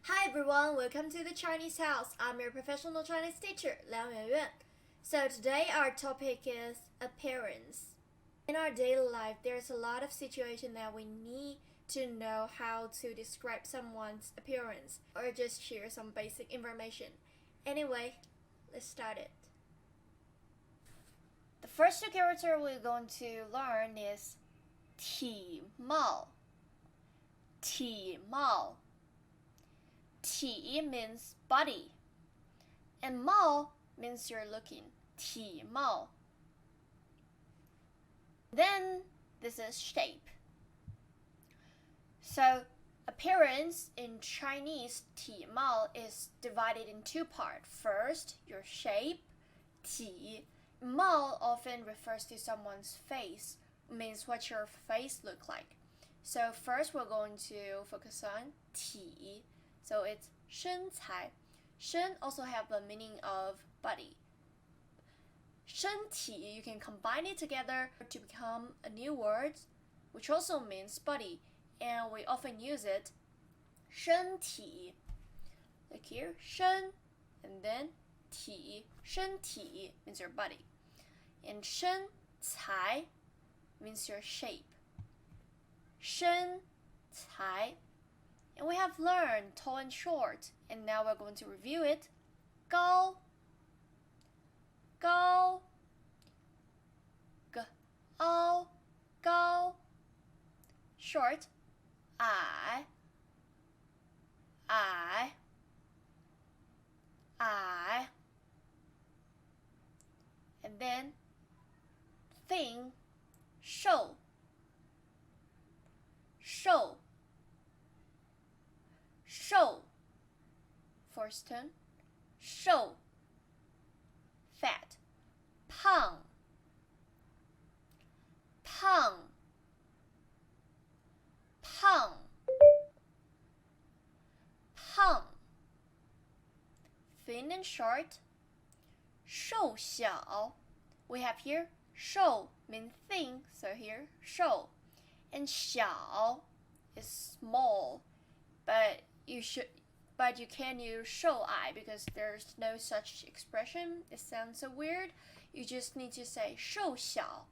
Hi everyone, welcome to the Chinese house. I'm your professional Chinese teacher, Liang Yuanyuan. So today our topic is appearance. In our daily life, there's a lot of situations that we need to know how to describe someone's appearance or just share some basic information. Anyway, let's start it. The first two characters we're going to learn is 体貌. 体貌. 体 means body, and 貌 means you're looking. 体貌. Then this is shape. So appearance in Chinese 体貌 is divided in two parts. First, your shape, 体. 貌 often refers to someone's face, means what your face look like. So first we're going to focus on 体. So it's 身材. 身 also have the meaning of body. 身体, you can combine it together to become a new word, which also means body, and we often use it. 身体. Look here, 身, and then 体. 身体 means your body. And 身材 means your shape. 身材. And we have learned tall and short, and now we're going to review it. 高 高 高 高. Short 矮 矮 矮. And then thin 瘦 瘦 瘦 first tone 瘦 fat 胖 胖 胖 胖. Thin and short. 瘦小. We have here 瘦 means thin, so here 瘦. And 小 is small, but you can't use 瘦矮 because there's no such expression. It sounds so weird. You just need to say 瘦小.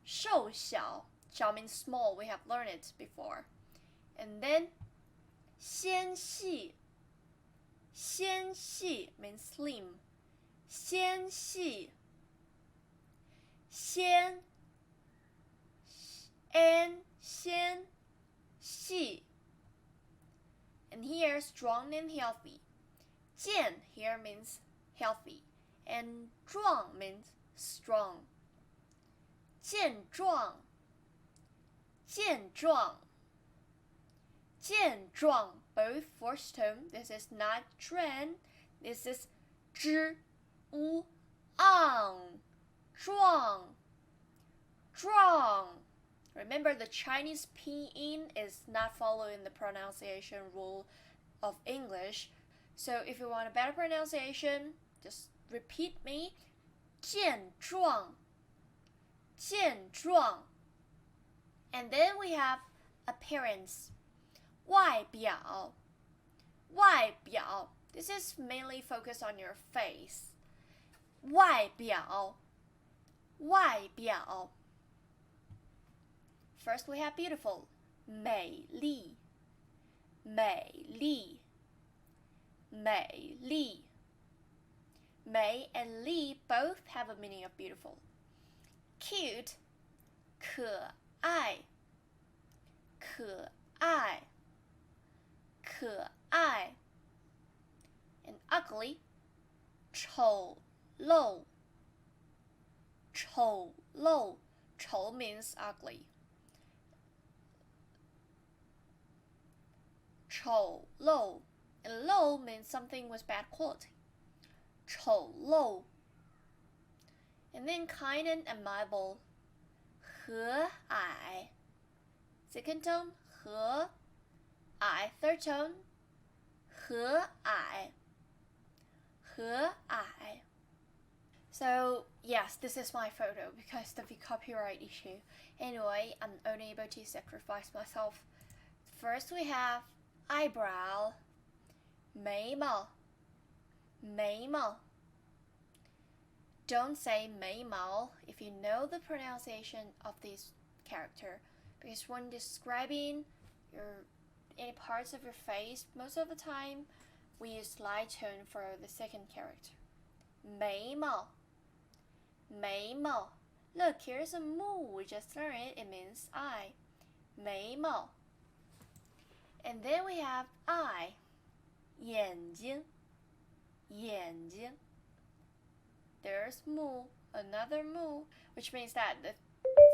瘦小. 小 means small. We have learned it before. And then 纤细. 纤细 means slim. 纤细. 纤 and 纤 细. And here, strong and healthy. 健 here means healthy, and 壮 means strong. 健壮 健壮 健壮, both first tone. This is not 专, this is 知 u ang. 壮 壮. Remember, the Chinese pinyin is not following the pronunciation rule of English. So if you want a better pronunciation, just repeat me. 健壮 健壮. And then we have appearance. 外表 外表. This is mainly focused on your face. 外表 外表. First we have beautiful. 美丽 美丽 美丽. 美 and 丽 both have a meaning of beautiful. Cute 可爱可爱可爱. And ugly 丑陋丑陋. 丑 means ugly. 丑陋. And low means something with bad quality. 丑陋. And then kind and admirable. 和蔼 second tone. 和蔼 third tone. 和蔼和蔼. So yes, this is my photo because of the copyright issue. Anyway, I'm only able to sacrifice myself. First we have eyebrow. 眉毛 眉毛 Don't say 眉毛 if you know the pronunciation of this character, because when describing any parts of your face, most of the time we use slight tone for the second character. 眉毛 眉毛 Look, here's a mu. We just learned it. It means eye. 眉毛 And then we have eye. 眼睛 眼睛 There's mu, another mu, which means that the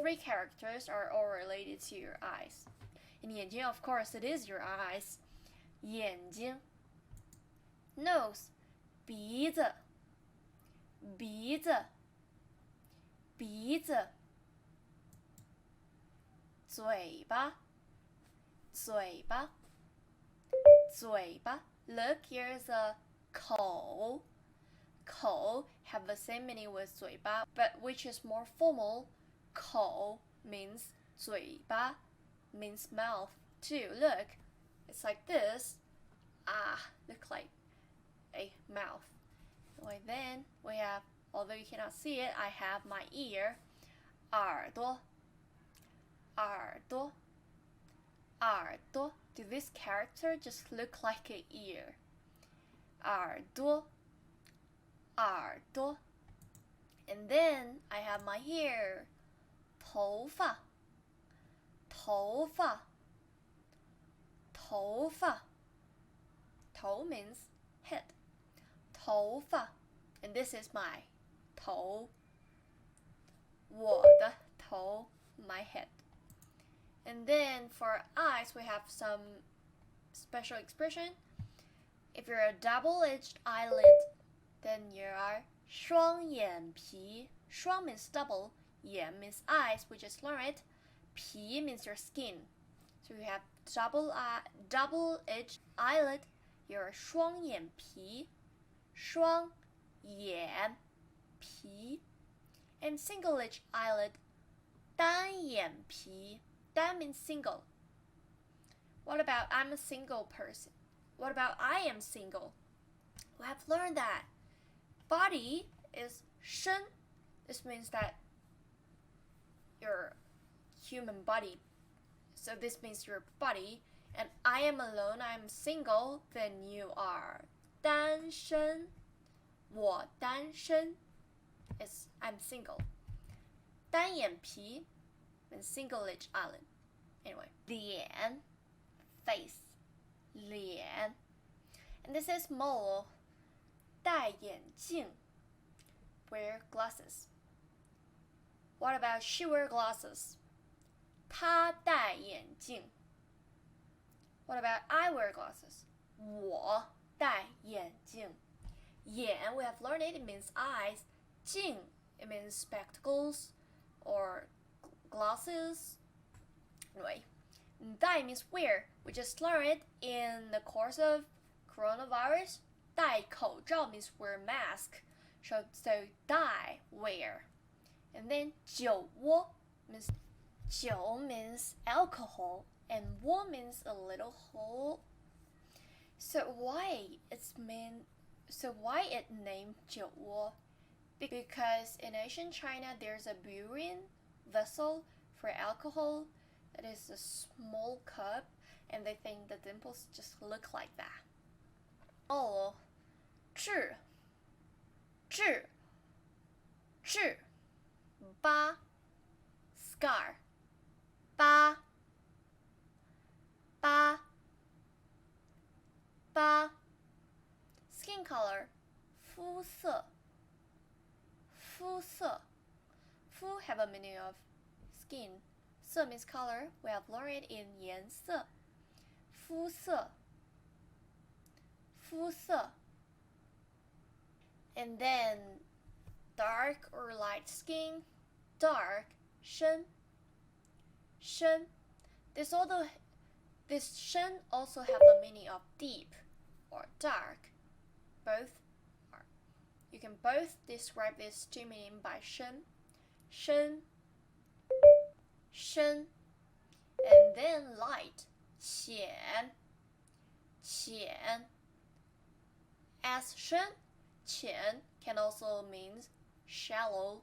three characters are all related to your eyes. In 眼睛, of course, it is your eyes. 眼睛 Nose 鼻子鼻子鼻子嘴巴嘴巴嘴巴 Look, here's a 口口 have the same meaning with 嘴巴, but which is more formal. 口 means 嘴巴 means mouth too. Look, it's like this. Look like a mouth. Then we have, although you cannot see it, I have my ear. 耳朵耳朵耳朵 Do this character just look like an ear? 耳朵耳朵 And then I have my hair. 头发头发头发头 means head. 头发 And this is my 头我的头 my head. And then for eyes, we have some special expression. If you're a double-edged eyelid, then you are 双眼皮. 双 means double, 眼 means eyes, we just learned it. 皮 means your skin. So you have double-edged eyelid, you're 双眼皮. 双眼皮. And single-edged eyelid, 单眼皮. That means single. What about I'm a single person? What about I am single? We have learned that body is 身. This means that your human body. So this means your body. And I am alone, I'm single, then you are 单身. 我单身 is I'm single. 单眼皮 and single-edged eyelid. Anyway, 脸 face 脸 And this is mole 戴眼镜 wear glasses. What about she wear glasses? 她戴眼镜 What about I wear glasses? 我戴眼镜眼 we have learned it, it means eyes. 镜 it means spectacles or glasses. Anyway, 戴 means wear. We just learned it in the course of coronavirus. 戴口罩 means wear mask. So 戴 wear. And then 酒窝 means 酒 means alcohol and 窝 means a little hole. So why it named 酒窝? Because in ancient China there's a brewing vessel for alcohol that is a small cup, and they think the dimples just look like that. 痣疤 scar 疤 skin color 肤色 肤 have a meaning of skin. 色 means color. We have learned it in 颜色 肤色 And then dark or light skin, dark 深 This 深 also have the meaning of deep or dark. Both are. You can both describe these two meanings by 深 And then light 浅 as 深浅 can also mean shallow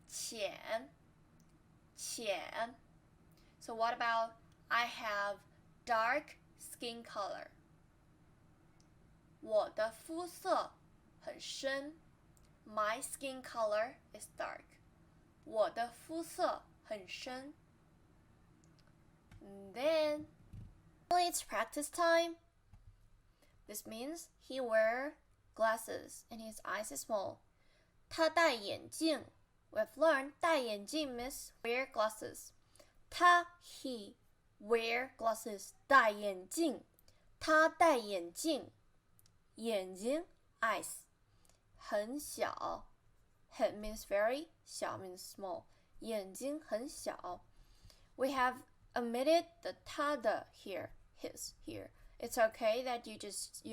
浅 So what about I have dark skin color 我的肤色很深 My skin color is dark 我的肤色很深 And then it's practice time. This means he wears glasses and his eyes are small. 他戴眼镜 We've learned 戴眼镜 means wear glasses. He wear glasses 戴眼镜他戴眼镜眼睛 eyes 很小 Head means very 小 means small 眼睛很小 We have omitted the 他的 here his here It's okay that you just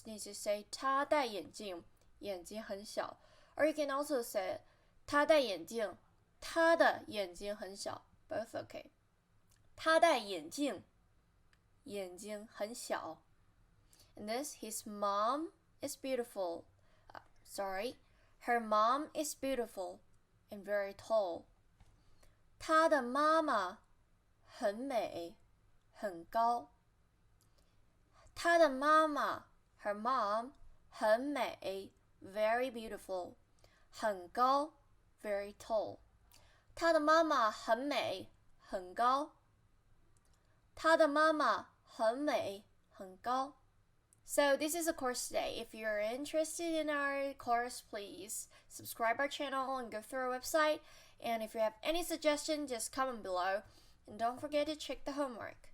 need to say 他戴眼镜眼睛很小 Or you can also say 他戴眼镜他的眼睛很小 Both okay 他戴眼镜眼睛很小 And this his mom is beautiful her mom is beautiful and very tall 他的妈妈很美很高她的妈妈 her mom 很美 very beautiful 很高 very tall 她的妈妈很美很高她的妈妈很美很高 So this is a course today. If you're interested in our course, please subscribe our channel and go through our website. And if you have any suggestion, just comment below. And don't forget to check the homework.